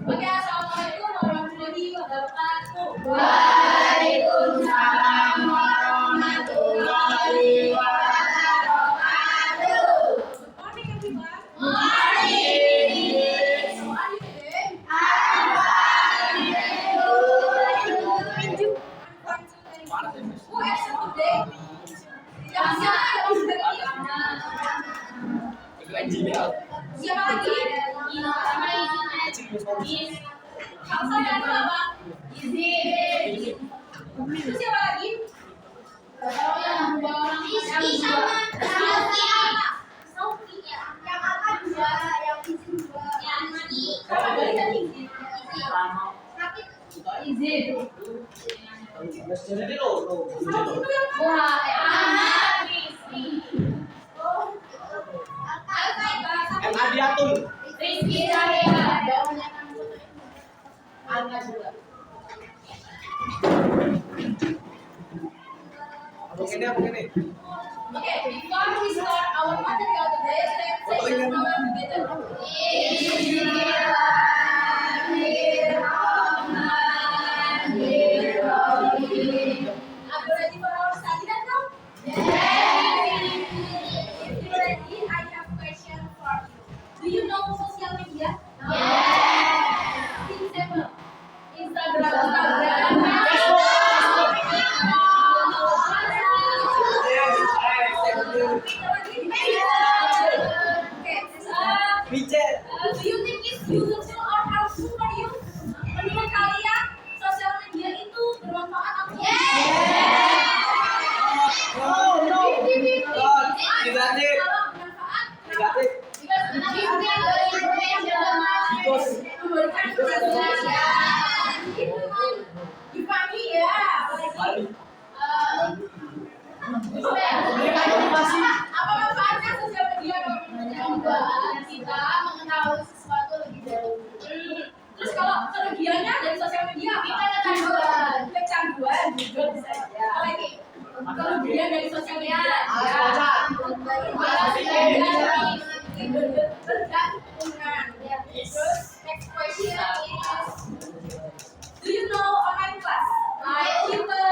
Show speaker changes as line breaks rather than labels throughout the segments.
Oke, assalamualaikum warahmatullahi wabarakatuh.
Waalaikumsalam warahmatullahi wabarakatuh.
Good morning, everyone.
Morning.
How are you today?
I'm fine.
I'm fine too, thank you. Who absent today? Yang siapa yang absent hari ini? Siapa lagi? Hamsa dan apa? Itu siapa lagi?
Rizky sama
Sauki ya.
yang apa dua, yang izin dua. Yang ini.
Kamu dari tadi izin. Izin. Sauki itu yang mana?
Rizky Zahira.
Okay, before we start our material today, let's say the program together. Are you ready for our study now? If you're ready, I have a question for you. Do you know social media? Example. Instagram. Do you think it's useful or helpful for you? Menurut kalian, sosial media itu bermanfaat atau tidak? Kalau bermanfaat, kenapa? Memberikan informasi. Dipahami ya. Apa manfaatnya sosial media kalau menurut
Kita mengetahui sesuatu lebih jauh.
Terus kalau kerugiannya dari sosial media apa? Kecanduan juga bisa ya. Apalagi kerugian dari sosial media. Bergantungan. Terus next question is, do you know online class? Like Twitter,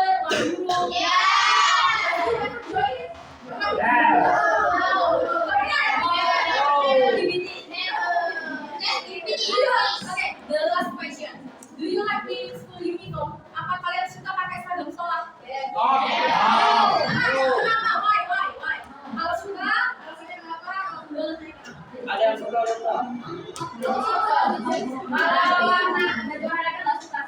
Guru? Okay, the last question. Do you like the school uniform? Apa kalian suka pakai seragam sekolah? Kenapa? Why? Kalau suka, alasannya kenapa? Kalau enggak, alasannya kenapa? Kalau warna, ada warna kan nggak suka.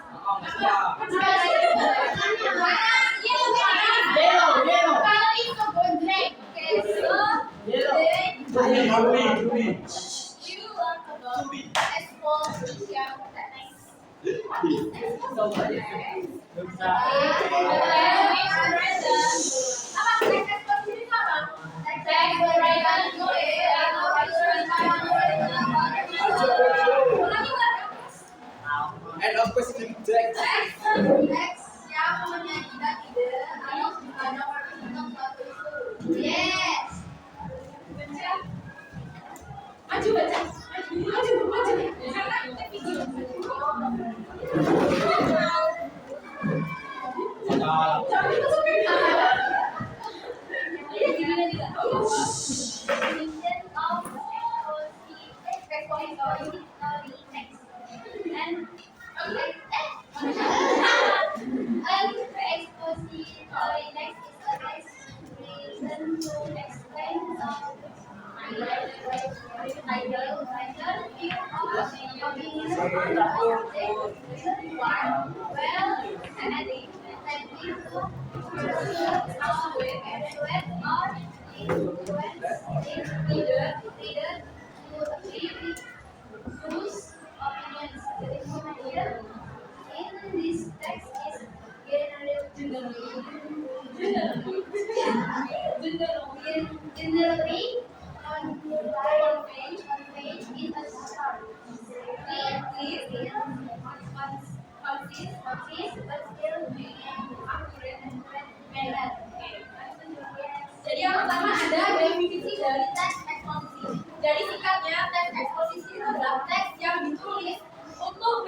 Kalau itu gondreng.
Okay, so today you learn about exposition techniques.
And of course, it will be
Next yang menyanyikan ide atau gimana orang tentang suatu isu. Yes.
Maju baca. Karena kita video. Jangan ditutupin. Iya, gimana juga?
Definition of expository text. And expository text is a text written to explain something. Title, view of opinion on the subject, well, analytic, attempting to persuade or influence reader to agree whose opinions. The definition in this text is generally on page in a start. Clear, concise, but still accurate and manner.
Jadi yang pertama ada definisi dari teks eksposisi. Jadi singkatnya teks eksposisi itu adalah teks yang ditulis untuk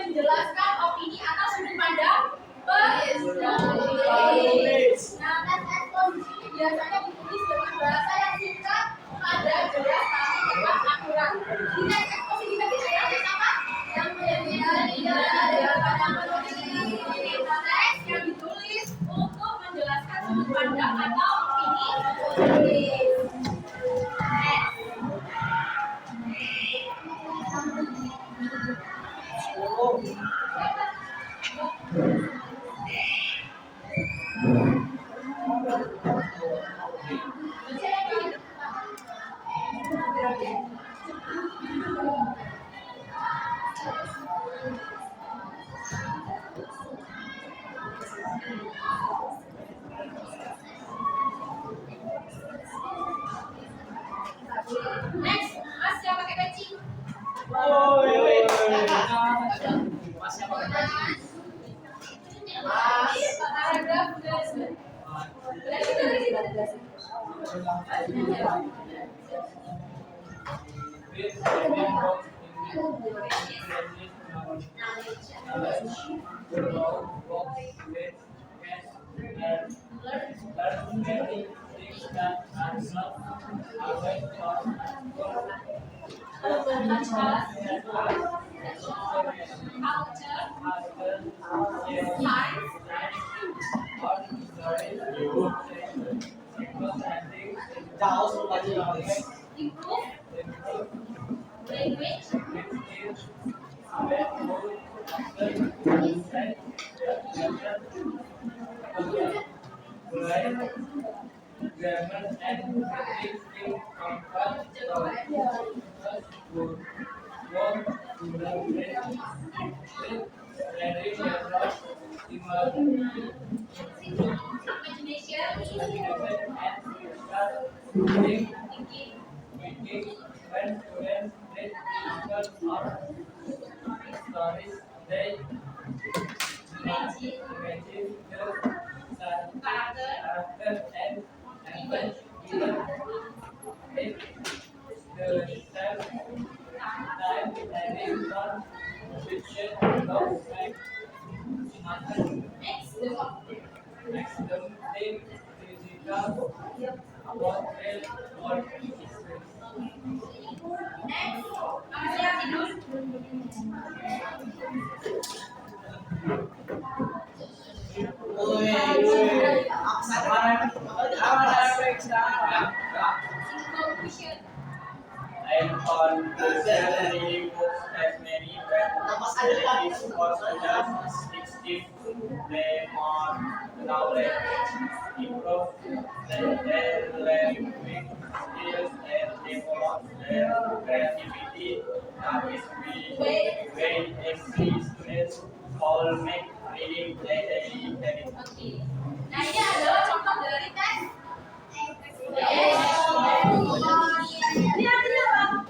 Next, Mas yang pakai peci. Paragraf udah.
Jauh sebelum
Improve language.
Grammar and thinking compass
Imagination.
thinking when students read articles or stories, they imagine the character and event given it the time having non fiction looks like nothing. Next, the thing physical about real world experience.
Manusia tidur. Conclusion.
And on the reading books as many practices was just 16 they more knowledge improve their language skills and develop their creativity. That is way every students all make reading a daily habit.
Oke. Nah, ini adalah contoh dari teks. Ini artinya apa?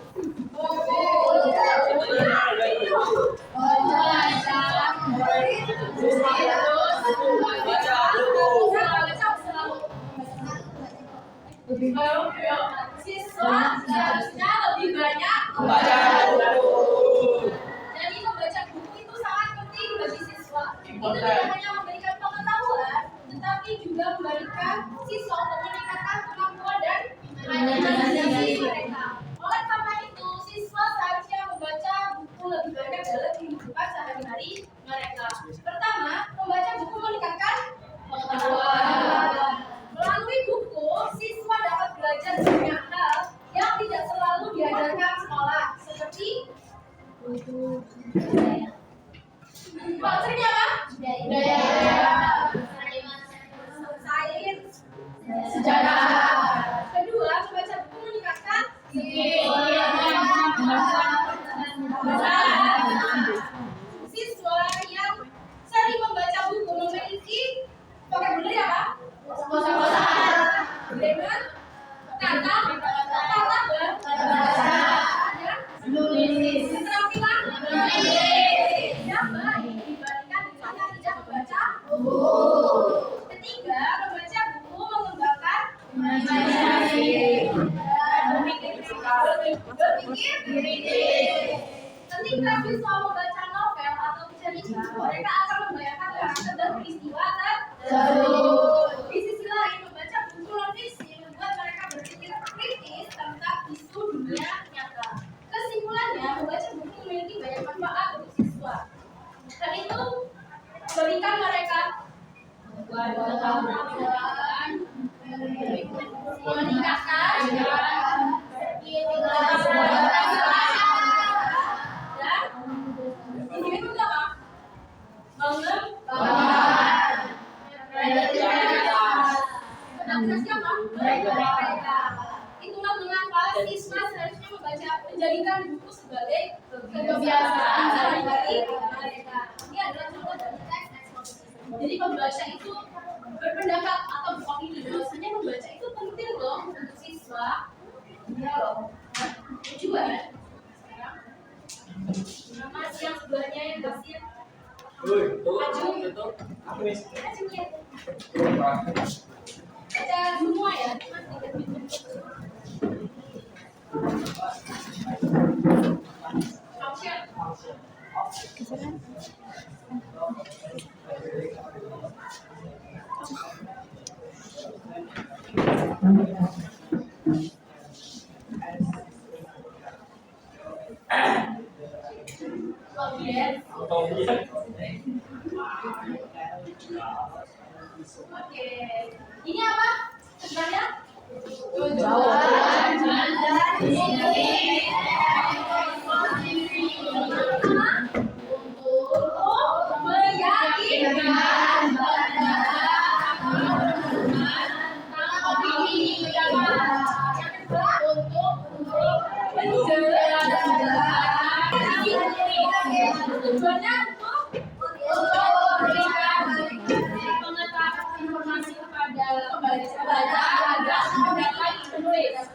Siswa seharusnya lebih banyak
Membaca buku.
Jadi membaca buku itu sangat penting bagi siswa. Itu
Important.
tidak hanya memberikan pengetahuan, tetapi juga memberikan siswa untuk meningkatkan kemampuan dan imajinasi mereka. Oleh karena itu, siswa seharusnya membaca buku lebih banyak dalam kehidupan sehari-hari mereka. Pertama, membaca buku meningkatkan pengetahuan. Melalui buku, siswa dapat belajar banyak hal yang tidak selalu diajarkan sekolah, seperti maksudnya apa? Budaya, sains, sejarah. Kedua, membaca buku meningkatkan siswa yang sering membaca buku memiliki vocabulary apa? Dengan kata menulis, keterampilan yang baik dibandingkan dengan yang tidak membaca buku. Ketiga, membaca buku mengembangkan imajinasi dan berpikir kritis. Ketika siswa membaca novel atau cerita, mereka akan membayangkan karakter dan peristiwa tersebut. Di sisi lain, membaca buku non-fiksi membuat mereka berpikir kritis tentang isu dunia nyata. Kesimpulannya, membaca buku memiliki banyak manfaat untuk siswa. Dan itu berikan mereka pengetahuan, meningkatkan dan individu membaca itu berpendapat atau beropini. Bahwasanya membaca itu penting loh untuk siswa. Ya loh. Tujuan. Mas yang sebelahnya yang kasih. Maju.
Aku wis.
Maju ya. Baca semua ya. Oke. Ini apa? Sebenarnya? Tujuan. Untuk meyakinkan tentang opini pendapat. Yang kedua, untuk tujuannya untuk memberikan pengetahuan informasi kepada pembaca agar dapat menulis.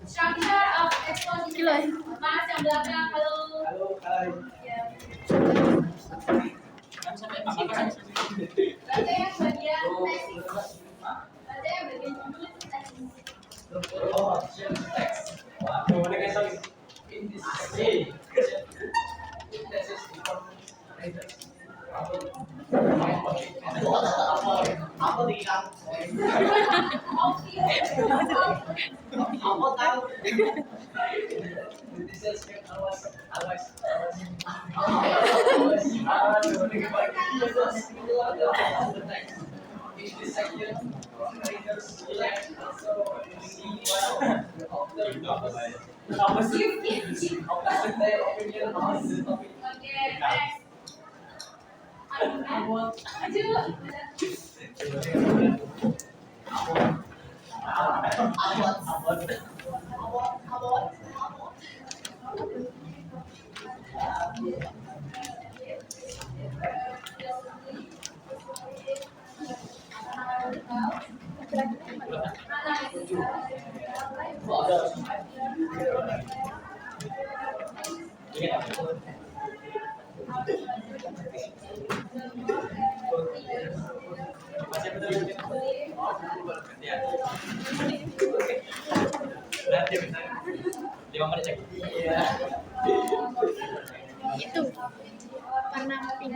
Structure of exposition. Mas yang belakang, halo.
Halo, hai.
Ya.
Baca yang bagian tesis. Baca yang bagian judul tesis.
Oh, teks. Wah, gimana guys? In this day. This is apa tinggal? Apa tahu? This is awas. In this section, readers select also see one of the opposite their opinion on the topic.
Oke, next. Maju.
Itu warna pink.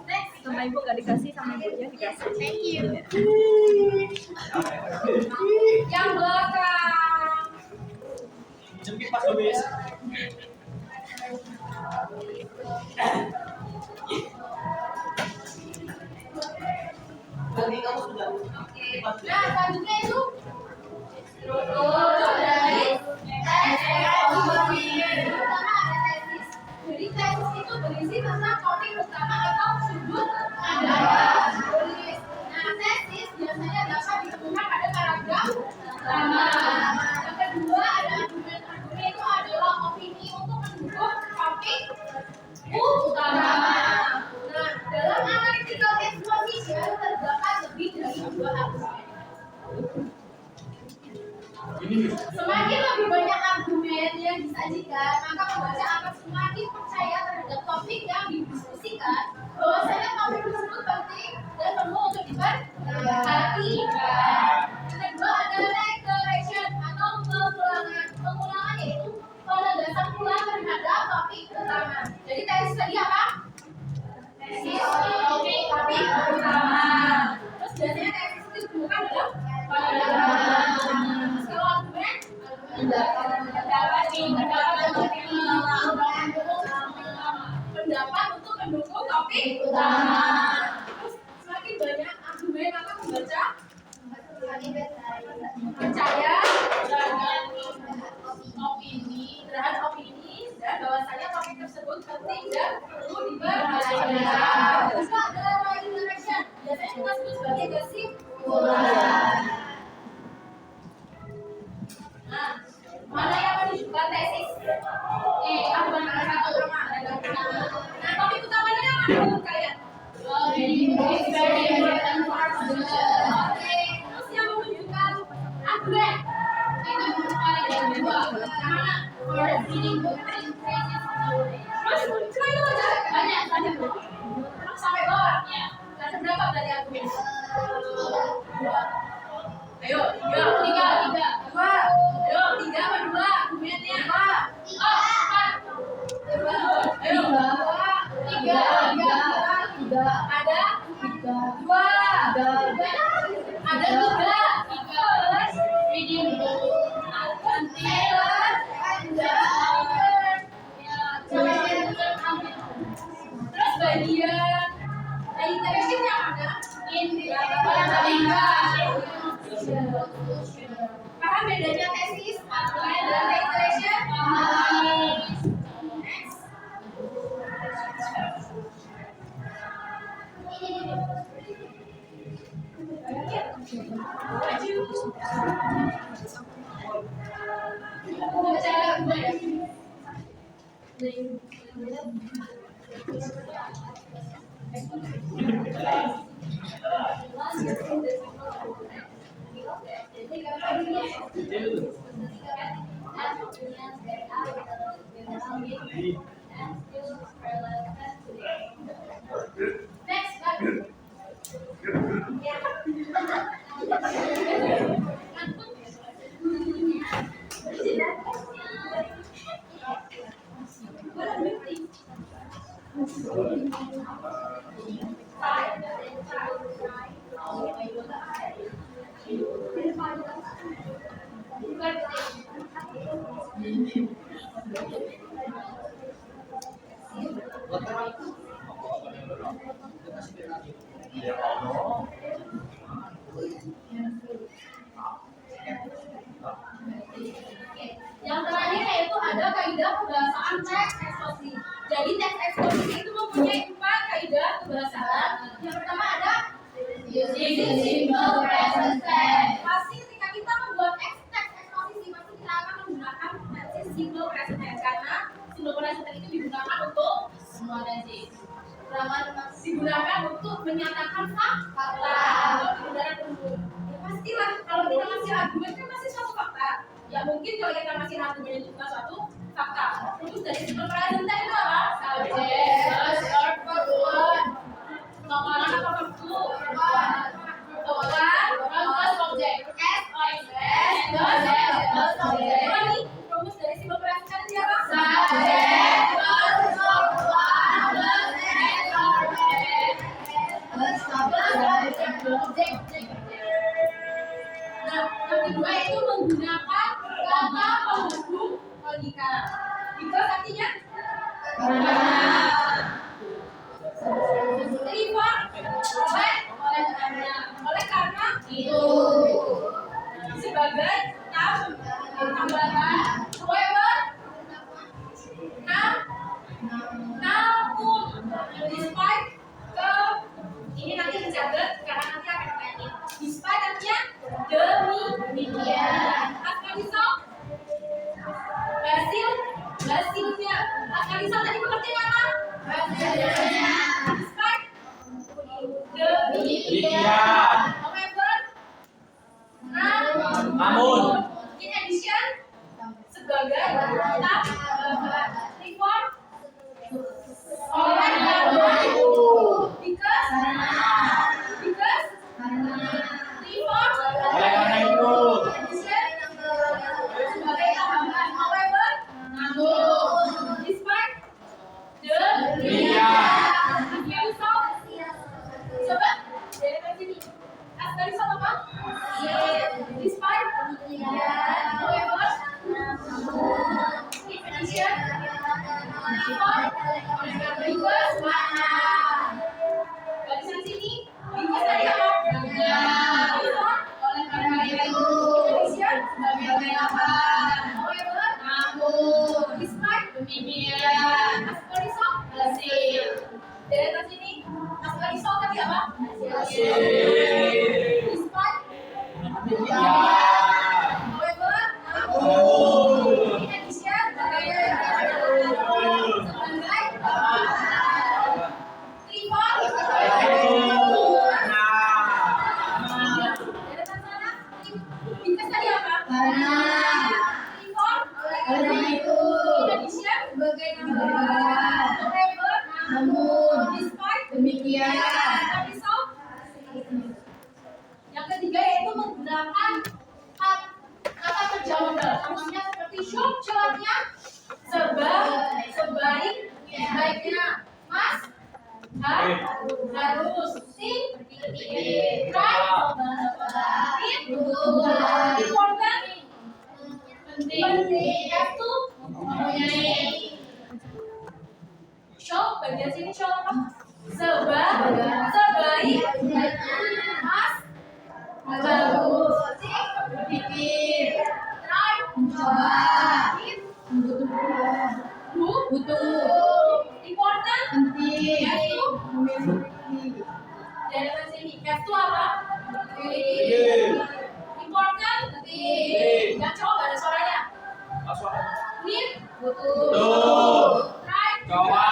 Next.
Sama ibu nggak dikasih, sama ibunya dikasih. Thank you.
Yang belakang.
Jemput pas Luis. Tadi kamu sudah.
Nah, selanjutnya itu struktur dari tesis. Jadi tesis itu berisi tentang topik utama atau sudut pandang. Nah, tesis biasanya dapat ditemukan pada paragraf pertama. Yang kedua ada argumen. Argumen itu adalah opini untuk mendukung topik utama. Nah, dalam analytical exposition terdapat lebih dari 2 argumen. Semakin lebih banyak argumen yang disajikan, maka pembaca akan semakin percaya terhadap topik yang didiskusikan, bahwasanya topik tersebut penting dan perlu untuk diperhatikan. Yang kedua ada reiteration atau pengulangan. Pengulangan yaitu penegasan ulang terhadap topik utama. Jadi tesis tadi apa? Tesis topik utama. Terus biasanya tesis itu ditemukan dalam paragraf. Kalau argumen pendapat untuk mendukung topik utama. Terus semakin banyak argumen maka membaca percaya terhadap opini dan bahwasanya topik tersebut penting dan perlu diperhatikan. Terus ada right direction, biasanya kita sebut sebagai kesimpulan. Nah, Terus cuma itu aja. Banyak. Sampai bawah. Ya. Ada berapa dari aku? Ayo, tiga. Dua. Ayo, tiga apa dua? Argumennya. Ayo. Tiga. Ada? Dua. Ada tiga. Reading book. Terus bagian iteration yang ada paham bedanya tesis dan iteration? Next. Yang terakhir yaitu ada kaidah kebahasaan teks eksposisi. Jadi teks eksposisi itu mempunyai 4 kaidah kebahasaan. Yang pertama ada using simple present tense. Pasti ketika kita membuat teks eksposisi pasti kita akan menggunakan tense simple present tense karena simple present tense itu digunakan untuk semua tense. Digunakan untuk menyatakan fakta. Ya pastilah kalau kita masih argumen kan masih suatu fakta. Ya mungkin kalau kita masih argumen itu bukan suatu fakta. Terus dari simple present tense itu apa? Subject, verb, verb. Nomor apa verb itu? Plus object. Rumus dari simple present tense itu apa? Subject, Nah, yang kedua itu menggunakan kata penghubung logika. Because artinya oleh karena itu sebagai tambahan however namun despite ini nanti dicatat karena nanti akan ditanya. Despite artinya demikian. Akan risau hasilnya. Akan risau tadi pengertian apa? Hasilnya. Despite demikian. However namun. In addition sebagai tambahan. Reform oleh karena itu. Because reform
Oleh karena itu.
sebagai tambahan however namun despite demikian. Coba dari sini dari sama apa? Despite however in addition reform because barisan sini because tadi apa? Oleh karena itu sebagai apa? However namun despite demikian as a result hasil. Dari sini as a result tadi apa? Hasil. Despite demikian. However namun in addition sebagai karena itu menggunakan kata kerja modal. Contohnya seperti should, jawabnya sebaiknya. Mas harus berpikir. Right? Important. Penting. Have to mempunyai. Show, bagian sini show apa? Sebaik. Mas harus berpikir. Right? Coba. Butuh. Important. Penting. Have to. Dari sini. Have to apa? Important. Penting. Yang coba ada suaranya. Need. Butuh. Right?
Coba.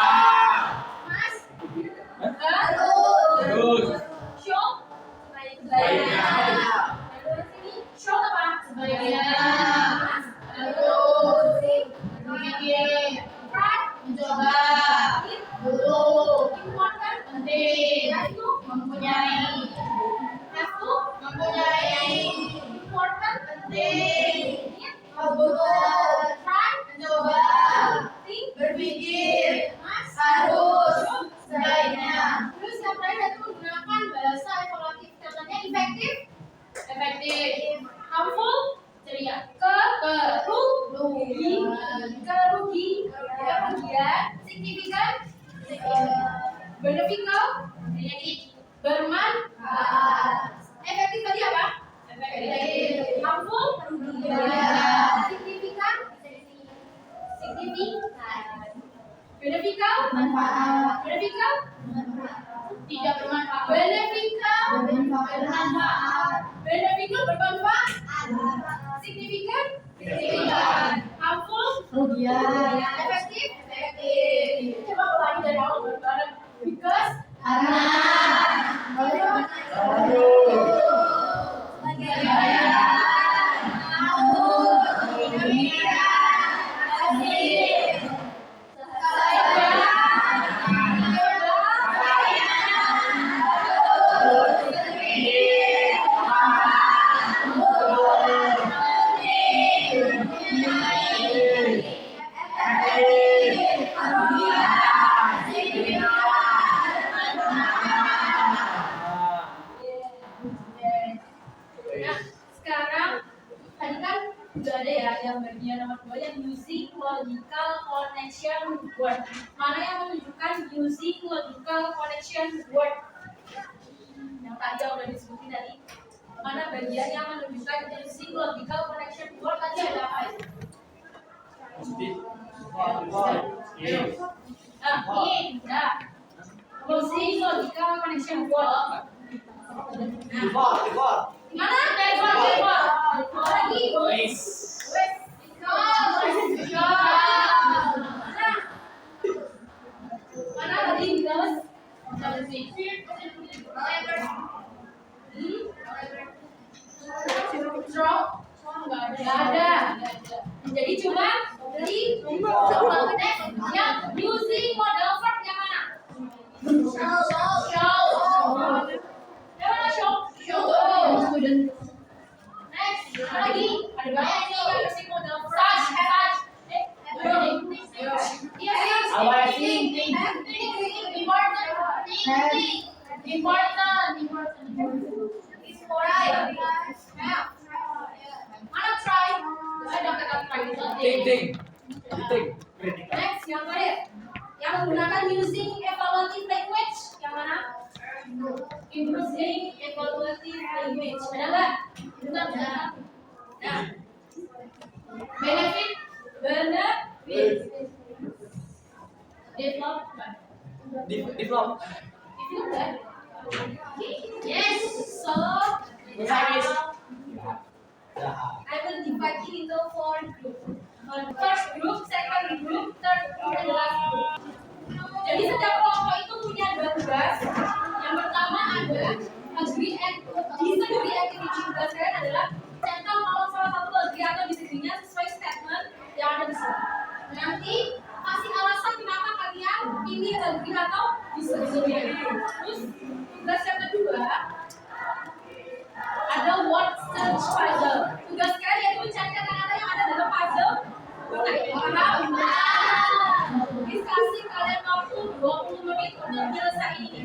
Mas
Terus.
show sebaiknya. Dari sini show apa? Sebaiknya. Mas harus berpikir. Right? Mencoba. Butuh. Important. Penting. Have to. Mempunyai. Have to. Mempunyai. Important. Penting. Butuh. Right? Mencoba. Think. Berpikir. Mas harus sebaiknya. Terus yang terakhir itu menggunakan bahasa evaluatif. Contohnya efektif. Harmful. Ceria. Kerugian. Signifikan. Beneficial. Bermanfaat. Efektif tadi apa? Efektif. Harmful. Signifikan. Beneficial.
Manfaat.
Beneficial. Tidak bermanfaat. Beneficial.
Bermanfaat.
Beneficial bermanfaat. Signifikan. Harmful.
Kerugian.
Efektif. Coba ulangi dari awal bareng-bareng. Because.
Karena.
Nah, sekarang tadi kan udah ada ya yang bagian nomor 2 yang using logical connection word. Mana yang menunjukkan using logical connection word? Yang tadi yang udah disebutin tadi. Mana bagian yang menunjukkan using logical connection word? Tadi ada apa itu? Nah, ini udah. Using logical connection word. Mana? Default. Lagi. Mana tadi di dalam? Nggak ada. Jadi cuma dari yang using model verb yang mana? Show. Yang mana show?
Student.
Next, lagi ada banyak nih yang using model verb. Such. Yes. Important. It's for mana try? Saya dapat try itu. Next, yang terakhir, yang menggunakan using evaluative language, yang mana? Using evaluative language, ada nggak? Bentar. Nah, benefit. Develop. Yes. So, I will divide it into 4 groups. First group, second group, third group, and last group. Jadi setiap kelompok itu punya 2 tugas. Yang pertama ada agree and disagree activity. Tugas kalian adalah centang kalau salah satu agree atau disagree-nya sesuai statement yang ada di sini. Nanti kasih alasan kenapa kalian pilih agree atau disagree. Terus tugas yang kedua ada one word search puzzle. Tugas kalian mencari kata-kata yang ada dalam puzzle. Paham? Please kasih kalian waktu 20 menit untuk menyelesaikan ini.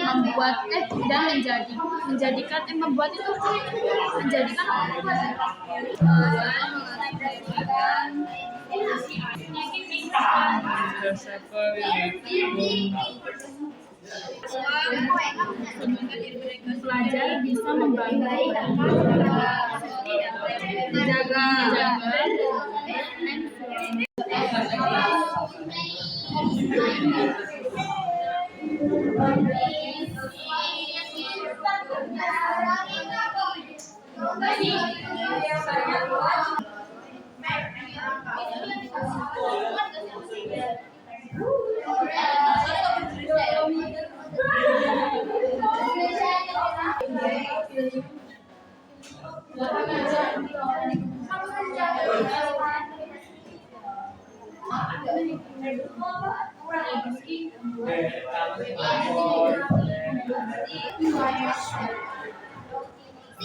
Membuat dan menjadikan membuat itu menjadikan pelajar bisa membantu menjaga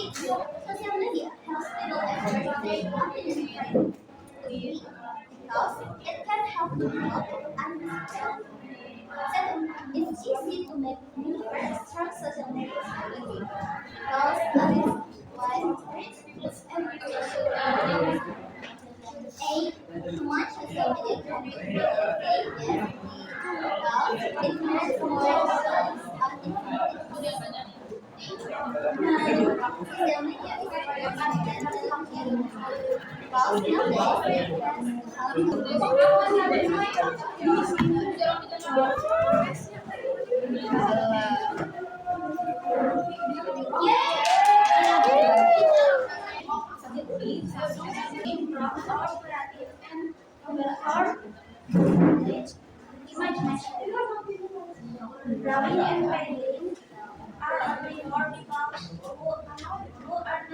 Social media helps people every because it can help people understand. Second, it's easy to make new friends through social media because that is why it's everywhere. A, much social media can be because it has more sense of information. Social media is very convenient and computer. Because nowadays, Drawing and painting are more people who are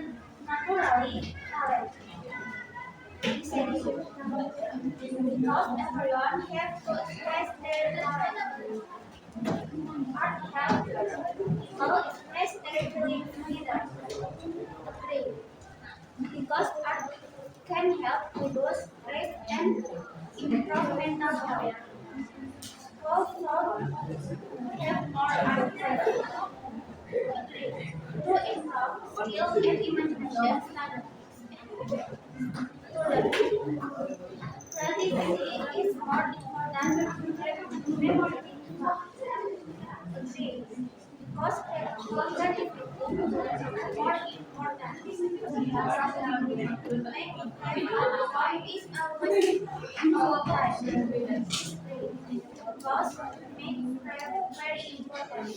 naturally talented. Because everyone has to express their talent. Art helps people express their feelings together. Three, because art can help to boost stress and improve mental health. Also, have more art to improve skills and imagination studies. Creativity is more important than memory. Because creativity is more important. Is our passion. Because makes very important.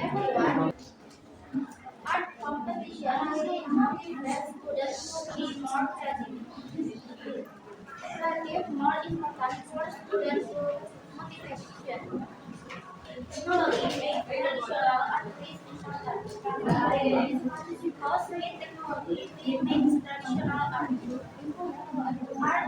Everyone. Art competition motivates students to be more creative. Creative more important for students' motivation. Technology makes traditional artists important. Because with technology, it makes traditional art. Art